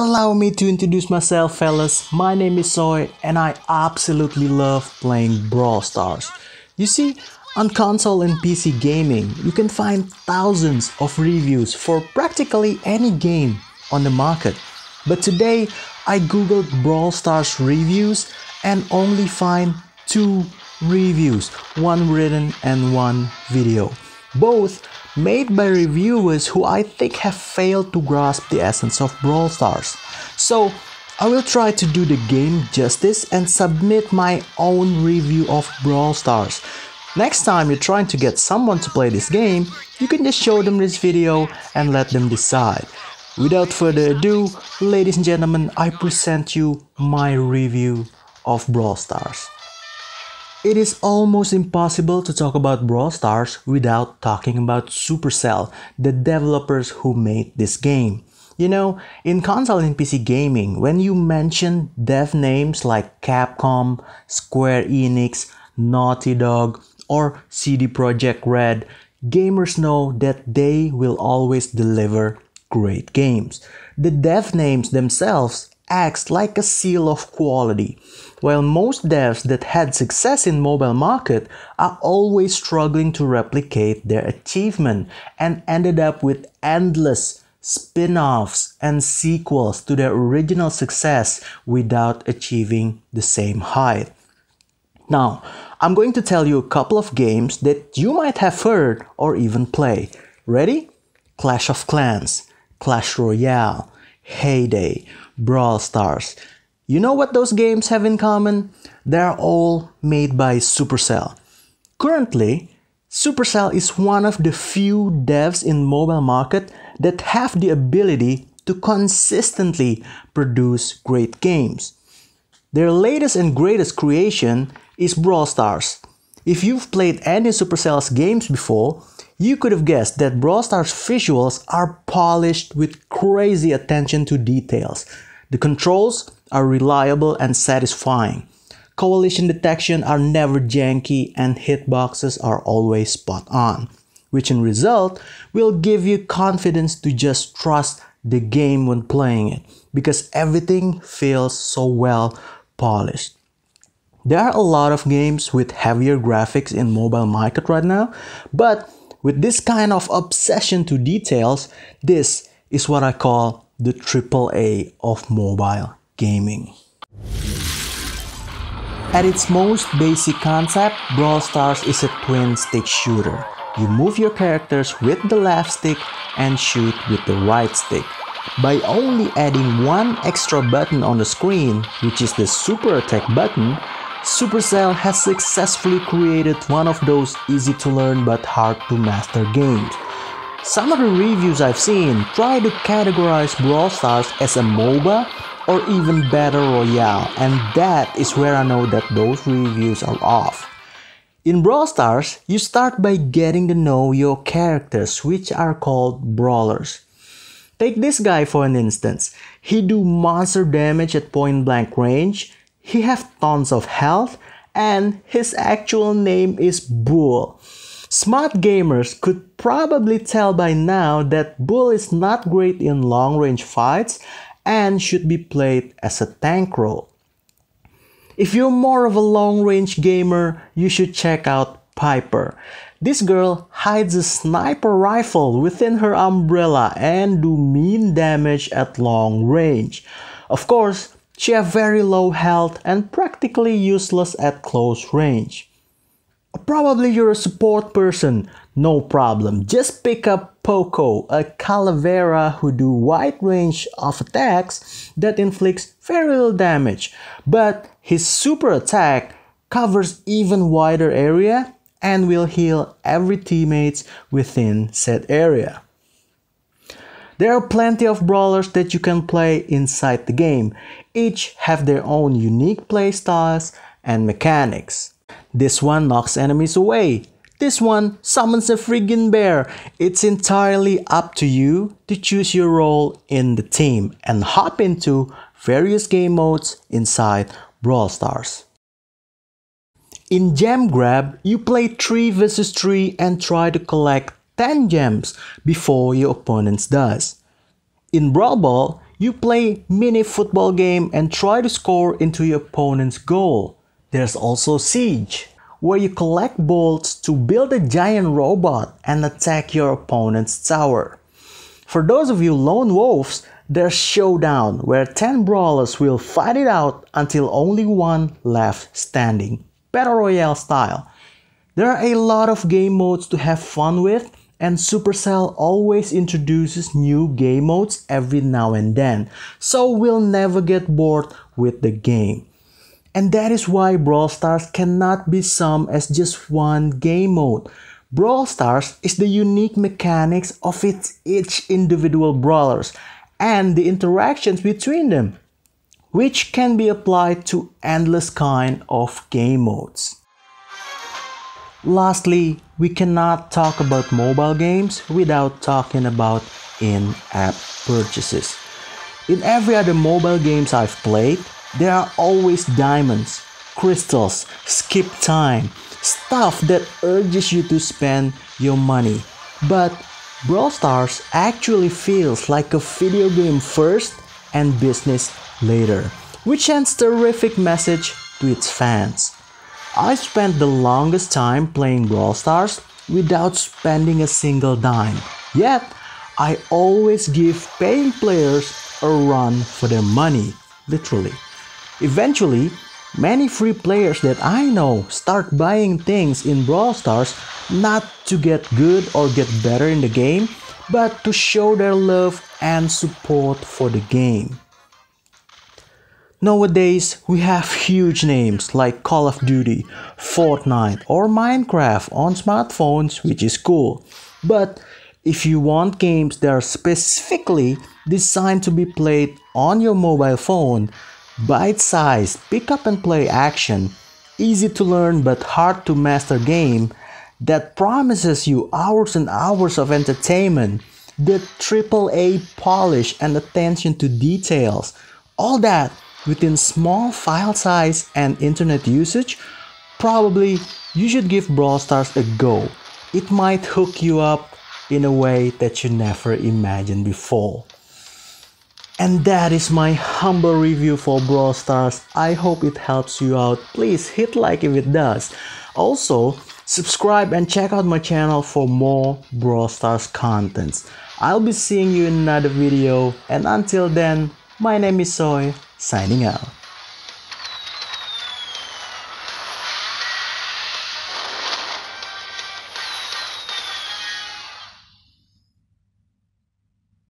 Allow me to introduce myself, fellas. My name is Soy and I absolutely love playing Brawl Stars. You see, on console and PC gaming, you can find thousands of reviews for practically any game on the market. But today, I googled Brawl Stars reviews and only find 2 reviews, one written and one video. Both made by reviewers who I think have failed to grasp the essence of Brawl Stars. So I will try to do the game justice and submit my own review of Brawl Stars. Next time you're trying to get someone to play this game, you can just show them this video and let them decide. Without further ado, ladies and gentlemen, I present you my review of Brawl Stars. It is almost impossible to talk about Brawl Stars without talking about Supercell, the developers who made this game. You know, in console and PC gaming, when you mention dev names like Capcom, Square Enix, Naughty Dog, or CD Projekt Red, gamers know that they will always deliver great games. The dev names themselves acts like a seal of quality. While most devs that had success in mobile market are always struggling to replicate their achievement and ended up with endless spin-offs and sequels to their original success without achieving the same height. Now, I'm going to tell you a couple of games that you might have heard or even play. Ready? Clash of Clans, Clash Royale, Heyday, Brawl Stars. You know what those games have in common? They're all made by Supercell. Currently, Supercell is one of the few devs in mobile market that have the ability to consistently produce great games. Their latest and greatest creation is Brawl Stars. If you've played any Supercell's games before, you could have guessed that Brawl Stars visuals are polished with crazy attention to details. The controls are reliable and satisfying. Coalition detection are never janky and hitboxes are always spot on, which in result will give you confidence to just trust the game when playing it because everything feels so well polished. There are a lot of games with heavier graphics in mobile market right now, but with this kind of obsession to details, this is what I call the AAA of mobile gaming. At its most basic concept, Brawl Stars is a twin-stick shooter. You move your characters with the left stick and shoot with the right stick. By only adding one extra button on the screen, which is the Super Attack button, Supercell has successfully created one of those easy-to-learn but hard-to-master games. Some of the reviews I've seen try to categorize Brawl Stars as a MOBA or even Battle Royale, and that is where I know that those reviews are off. In Brawl Stars, you start by getting to know your characters, which are called brawlers. Take this guy for an instance. He do monster damage at point blank range, he have tons of health, and his actual name is Bull. Smart gamers could probably tell by now that Bull is not great in long-range fights and should be played as a tank role. If you're more of a long-range gamer, you should check out Piper. This girl hides a sniper rifle within her umbrella and do mean damage at long range. Of course, she has very low health and practically useless at close range. Probably you're a support person, no problem. Just pick up Poco, a Calavera who do wide range of attacks that inflicts very little damage, but his super attack covers even wider area and will heal every teammates within said area. There are plenty of brawlers that you can play inside the game. Each have their own unique playstyles and mechanics. This one knocks enemies away. This one summons a friggin' bear. It's entirely up to you to choose your role in the team and hop into various game modes inside Brawl Stars. In Gem Grab, you play 3 vs 3 and try to collect 10 gems before your opponent does. In Brawl Ball, You play mini football game and try to score into your opponent's goal. There's also Siege, where you collect bolts to build a giant robot and attack your opponent's tower. For those of you lone wolves, there's Showdown, where 10 brawlers will fight it out until only one left standing, Battle Royale style. There are a lot of game modes to have fun with, and Supercell always introduces new game modes every now and then, so we'll never get bored with the game. And that is why Brawl Stars cannot be summed as just one game mode. Brawl Stars is the unique mechanics of each individual brawlers and the interactions between them, which can be applied to endless kind of game modes. Lastly, we cannot talk about mobile games without talking about in-app purchases. In every other mobile games I've played, there are always diamonds, crystals, skip time, stuff that urges you to spend your money. But Brawl Stars actually feels like a video game first and business later, which sends a terrific message to its fans. I spent the longest time playing Brawl Stars without spending a single dime. Yet, I always give paying players a run for their money, literally. Eventually, many free players that I know start buying things in Brawl Stars not to get good or get better in the game, but to show their love and support for the game. Nowadays, we have huge names like Call of Duty, Fortnite, or Minecraft on smartphones, which is cool. But if you want games that are specifically designed to be played on your mobile phone, bite-sized, pick-up-and-play action, easy to learn but hard to master game that promises you hours and hours of entertainment, the AAA polish and attention to details, all that within small file size and internet usage, probably you should give Brawl Stars a go. It might hook you up in a way that you never imagined before. And that is my humble review for Brawl Stars. I hope it helps you out. Please hit like if it does. Also, subscribe and check out my channel for more Brawl Stars contents. I'll be seeing you in another video, and until then, my name is Soy, signing out.